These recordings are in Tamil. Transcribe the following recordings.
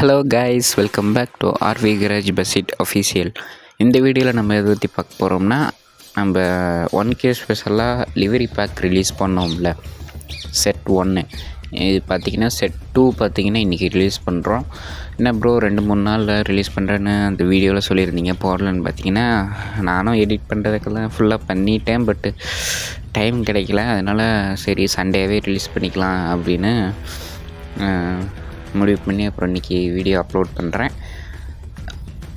Hello guys, welcome back to RV garage BUSSID official. இந்த வீடியோவில் நம்ம எதை பற்றி பார்க்க போகிறோம்னா, நம்ம 1K ஸ்பெஷலாக லிவரி பேக் ரிலீஸ் பண்ணோம்ல, செட் 1. இது பார்த்திங்கன்னா செட் 2 பார்த்திங்கன்னா இன்றைக்கி ரிலீஸ் பண்ணுறோம். என்ன ப்ரோ 2-3 நாளில் ரிலீஸ் பண்ணுறேன்னு அந்த வீடியோவில் சொல்லியிருந்தீங்க, போடலன்னு பார்த்தீங்கன்னா நானும் எடிட் பண்ணுறதுக்கெல்லாம் ஃபுல்லாக பண்ணிட்டேன். பட்டு டைம் கிடைக்கல. அதனால் சரி சண்டேவே ரிலீஸ் பண்ணிக்கலாம் அப்படின்னு முடிவு பண்ணி அப்புறம் இன்றைக்கி வீடியோ அப்லோட் பண்ணுறேன்.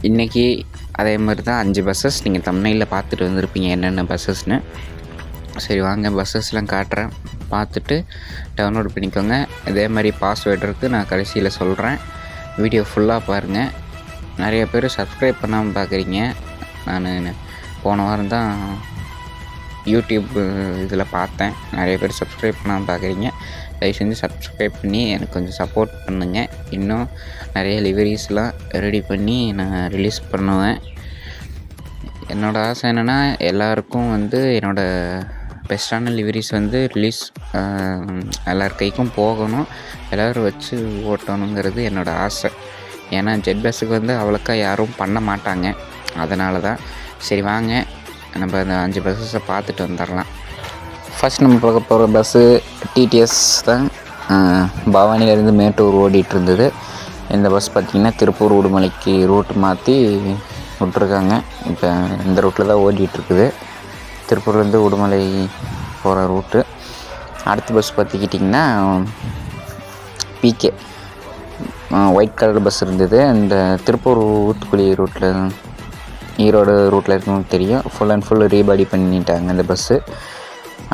இன்றைக்கி அதே மாதிரி தான் 5 பஸ்ஸஸ் நீங்கள் தம்ப்நெயிலில் பார்த்துட்டு வந்திருப்பீங்க என்னென்ன பஸ்ஸஸ்னு. சரி வாங்க பஸ்ஸஸ்லாம் காட்டுறேன், பார்த்துட்டு டவுன்லோட் பண்ணிக்கோங்க. இதே மாதிரி பாஸ்வேர்டு இருக்குது, நான் கடைசியில் சொல்கிறேன். வீடியோ ஃபுல்லாக பாருங்கள். நிறைய பேர் சப்ஸ்கிரைப் பண்ணாமல் பார்க்குறீங்க. நான் போன வாரம் தான் யூடியூப் இதில் பார்த்தேன், நிறைய பேர் சப்ஸ்கிரைப் பண்ணாமல் பார்க்குறீங்க. தயவு செஞ்சு சப்ஸ்கிரைப் பண்ணி எனக்கு கொஞ்சம் சப்போர்ட் பண்ணுங்கள். இன்னும் நிறைய லிவரிஸ்லாம் ரெடி பண்ணி நான் ரிலீஸ் பண்ணுவேன். என்னோடய ஆசை என்னென்னா, எல்லாருக்கும் என்னோடய பெஸ்ட்டான லிவரிஸ் ரிலீஸ் எல்லார் கைக்கும் போகணும், எல்லோரும் வச்சு ஓட்டணுங்கிறது என்னோடய ஆசை. ஏன்னா ஜெட் பஸ்ஸுக்கு அவ்வளோக்கா யாரும் பண்ண மாட்டாங்க. அதனால தான். சரி வாங்க நம்ம அந்த 5 பஸ்ஸஸை பார்த்துட்டு வந்துடலாம். ஃபஸ்ட் நம்ம பார்க்க போகிற பஸ்ஸு டிடிஎஸ் தான். பவானிலேருந்து மேட்டூர் ஓடிட்டு இருந்தது. இந்த பஸ் பார்த்திங்கன்னா திருப்பூர் உடுமலைக்கு ரூட் மாற்றி விட்ருக்காங்க. இப்போ இந்த ரூட்டில் தான் ஓடிட்டுருக்குது, திருப்பூர்லேருந்து உடுமலை போகிற ரூட்டு. அடுத்த பஸ் பார்த்திக்கிட்டிங்கன்னா பிகே ஒயிட் கலர் பஸ் இருந்தது. இந்த திருப்பூர் ஊத்துக்குளி ரூட்டில், ஈரோடு ரூட்டில் இருக்கணும்னு தெரியும். ஃபுல் அண்ட் ஃபுல் ரீபாடி பண்ணிட்டாங்க இந்த பஸ்ஸு.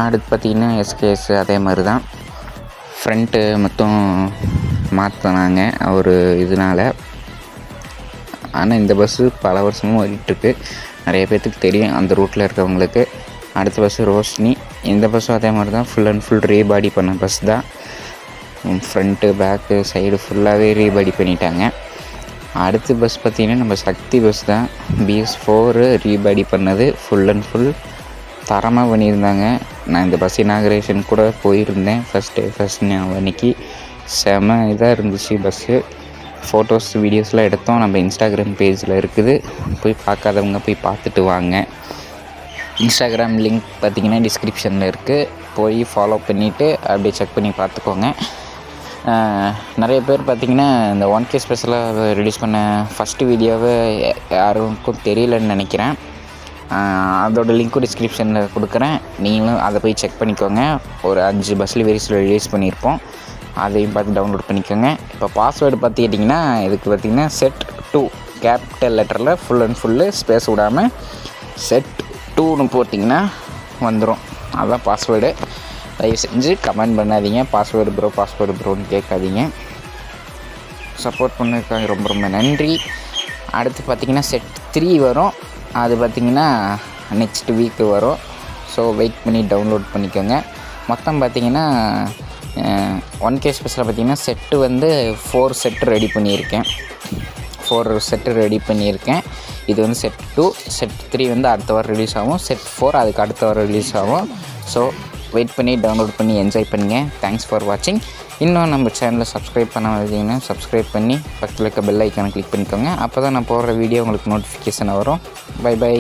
அடுத்து பார்த்திங்கன்னா எஸ்கேஎஸ் அதே மாதிரி தான். ஃப்ரண்ட்டு மட்டும் மாற்றினாங்க ஒரு இதனால். ஆனால் இந்த பஸ்ஸு பல வருஷமும் ஓடிட்டுருக்கு, நிறைய பேர்த்துக்கு தெரியும் அந்த ரூட்டில் இருக்கவங்களுக்கு. அடுத்த பஸ்ஸு ரோஷினி. இந்த பஸ்ஸும் அதே மாதிரி தான், ஃபுல் அண்ட் ஃபுல் ரீபாடி பண்ண பஸ் தான். ஃப்ரண்ட்டு பேக்கு சைடு ஃபுல்லாகவே ரீபாடி பண்ணிட்டாங்க. அடுத்த பஸ் பார்த்திங்கன்னா நம்ம சக்தி பஸ் தான். BS4 ரீபாடி பண்ணது, ஃபுல் அண்ட் ஃபுல் தரமாக பண்ணியிருந்தாங்க. நான் இந்த பஸ் இனாகரேஷன் கூட போயிருந்தேன். ஃபஸ்ட் அன்றைக்கி செம இதாக இருந்துச்சு பஸ்ஸு. ஃபோட்டோஸ் வீடியோஸ்லாம் எடுத்தோம், நம்ம இன்ஸ்டாகிராம் பேஜில் இருக்குது. போய் பார்க்காதவங்க போய் பார்த்துட்டு வாங்க. இன்ஸ்டாகிராம் லிங்க் பார்த்திங்கன்னா டிஸ்கிரிப்ஷனில் இருக்குது, போய் ஃபாலோ பண்ணிவிட்டு அப்படியே செக் பண்ணி பார்த்துக்கோங்க. நிறைய பேர் பார்த்திங்கன்னா இந்த 1K ஸ்பெஷலாக ரிலீஸ் பண்ண ஃபஸ்ட்டு வீடியோவை யாருக்கும் தெரியலன்னு நினைக்கிறேன். அதோடய லிங்க்கும் டிஸ்கிரிப்ஷனில் கொடுக்குறேன், நீங்களும் அதை போய் செக் பண்ணிக்கோங்க. ஒரு 5 பஸ் லிவரிஸில் ரிலீஸ் பண்ணியிருப்போம், அதையும் பார்த்து டவுன்லோட் பண்ணிக்கோங்க. இப்போ பாஸ்வேர்டு பார்த்துக்கிட்டிங்கன்னா இதுக்கு பார்த்திங்கன்னா செட் 2 கேபிட்டல் லெட்டரில் ஃபுல் அண்ட் ஃபுல்லு ஸ்பேஸ் விடாமல் செட் 2ன்னு போட்டிங்கன்னா வந்துடும். அதுதான் பாஸ்வேர்டு. தயவு செஞ்சு கமெண்ட் பண்ணாதீங்க, பாஸ்வேர்டு ப்ரோன்னு கேட்காதீங்க. சப்போர்ட் பண்ணியிருக்காங்க, ரொம்ப ரொம்ப நன்றி. அடுத்து பார்த்திங்கன்னா செட் 3 வரும், அது பார்த்திங்கன்னா நெக்ஸ்ட் வீக்கு வரும். ஸோ வெயிட் பண்ணி டவுன்லோட் பண்ணிக்கோங்க. மொத்தம் பார்த்திங்கன்னா 1K ஸ்பெஷலாக பார்த்திங்கன்னா செட்டு 4 செட்டு ரெடி பண்ணியிருக்கேன். 4 செட்டு ரெடி பண்ணியிருக்கேன். இது செட் 2, செட் 3 அடுத்த வாரம் ரிலீஸ் ஆகும், செட் 4 அதுக்கு அடுத்த வாரம் ரிலீஸ் ஆகும். ஸோ வெயிட் பண்ணி டவுன்லோட் பண்ணி என்ஜாய் பண்ணுங்கள். தேங்க்ஸ் ஃபார் வாட்சிங். இன்னும் நம்ம சேனலை சப்ஸ்கிரைப் பண்ண வந்தீங்கன்னா சப்ஸ்கிரைப் பண்ணி பக்கத்தில் இருக்க பெல் ஐக்கானை கிளிக் பண்ணிக்கோங்க. அப்போ தான் நான் போடுற வீடியோ உங்களுக்கு நோட்டிஃபிகேஷன் வரும். பை.